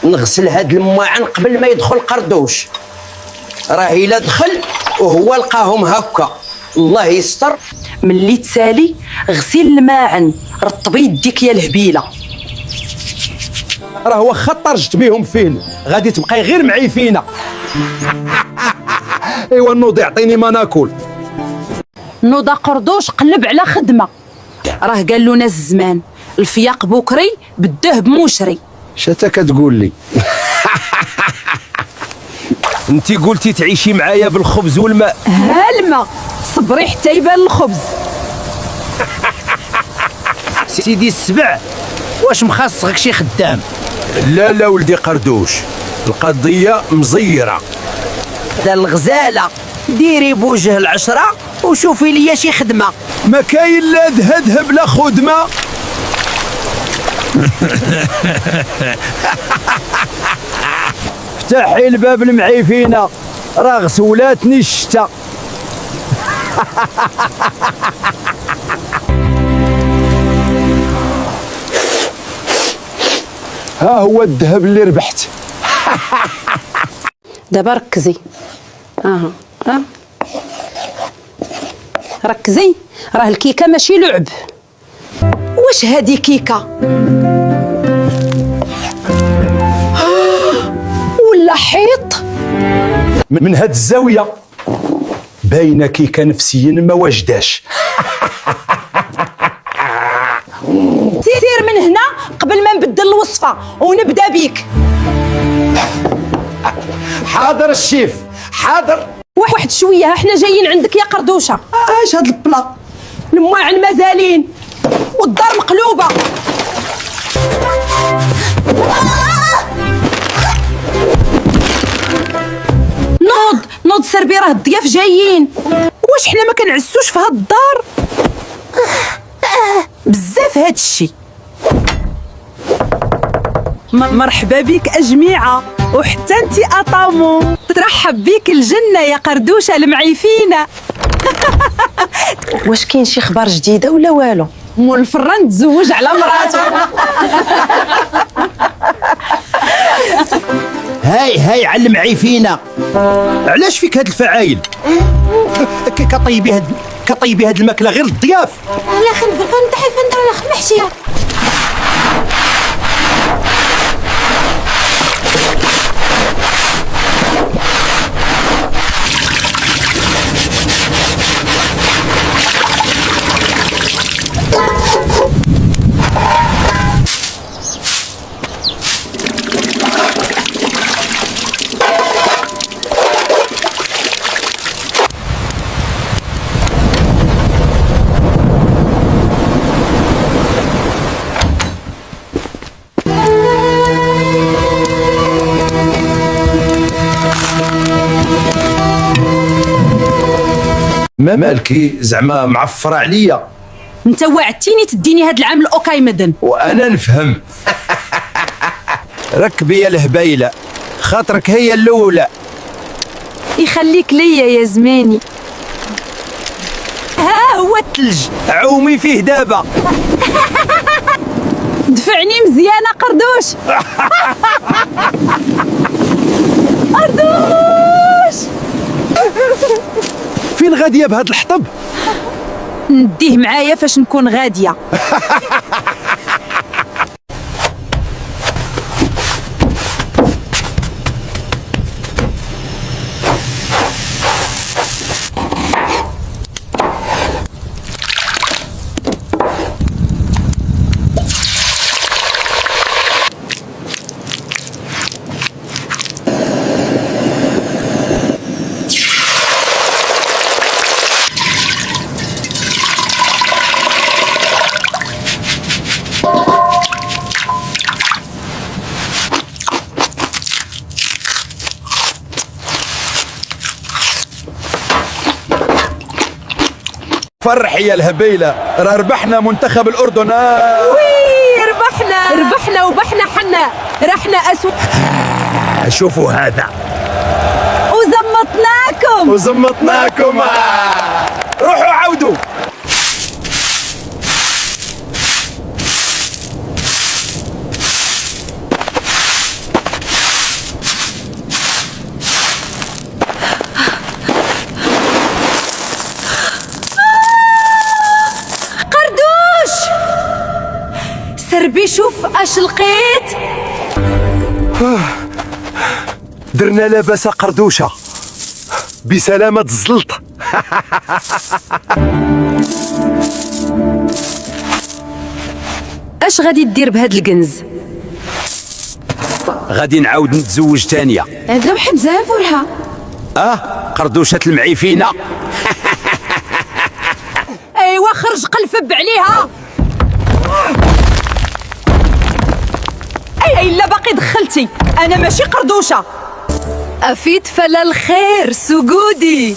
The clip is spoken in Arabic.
نغسل هاد الماعن قبل ما يدخل قردوش. راه الا دخل وهو لقاهم هكا الله يستر. ملي تسالي غسيل الماعن، رطبي يديك يا الهبيله. راه واخا طرجت بيهم فين غادي تبقاي غير معي فينا. ايوا نوض يعطيني ما ناكل. نوضه قردوش قلب على خدمه، راه قال لنا الزمان الفياق بكري بالذهب مشري. شتا كتقول لي؟ انتي قلتي تعيشي معايا بالخبز والماء. ها الماء صبري حتى يبان الخبز. سيدي السبع، واش مخصغك شي خدام؟ لا لا ولدي قردوش، القضية مزيرة. دا الغزالة ديري بوجه العشرة وشوفي ليا شي خدمة. ما كاين لا ذهب لا خدمة. افتحي الباب المعيفينة، راه غسولاتني الشتا. ها هو الذهب اللي ربحت. دابا ركزي. ركزي، راه الكيكه ماشي لعب. واش هادي كيكه ولا حيط؟ من هاد الزاوية باينة كيكة نفسيا ما واجداش. سير من هنا قبل ما نبدل الوصفه ونبدا بيك. حاضر الشيف حاضر. واحد شويه، احنا جايين عندك يا قردوشه. اش هاد البلا؟ الماعن مازالين والدار مقلوبه. نوض سربي، راه الضياف جايين. واش حنا ما كنعسوش في هاد الدار؟ بزاف هاد الشي. مرحبا بك أجميعة، وحتى انتي أطامو. ترحب بك الجنة يا قردوشة المعيفينة. واش كاين شي خبر جديدة ولا والو؟ مول الفران تزوج على مراته. هاي علم عيفينا. علاش فيك هاد الفعايل؟ كطيبي هاد الماكلة غير للضياف. لا خنفر فنطحي فندر محشية. ما مالكي زعما معفرة عليا؟ انت وعدتيني تديني هاد العام الاوكاي مدن. وانا نفهم. ركبي يا الهبيلة، خاطرك هي الاولى. يخليك ليا يا زماني. ها هو الثلج، عومي فيه دابا. دفعني مزيانة قردوش. قردوش فين غادية بهاد الحطب؟ نديه معايا فاش نكون غادية. فرحي يا الهبيلة، راه ربحنا منتخب الأردن. وي ربحنا وبحنا حنا رحنا أسود. شوفوا هذا، وزمطناكم. روحوا عودوا. لقيت. درنا لاباس قردوشه بسلامة الزلط. اش غادي دير بهاد الكنز؟ غادي نعاود نتزوج تانية. هذا وحمزة فرحة. قردوشة المعيفينة. ايوا خرج قلفب عليها. اي الا باقي دخلتي، انا ماشي قردوشة. افيت فلا الخير سجودي.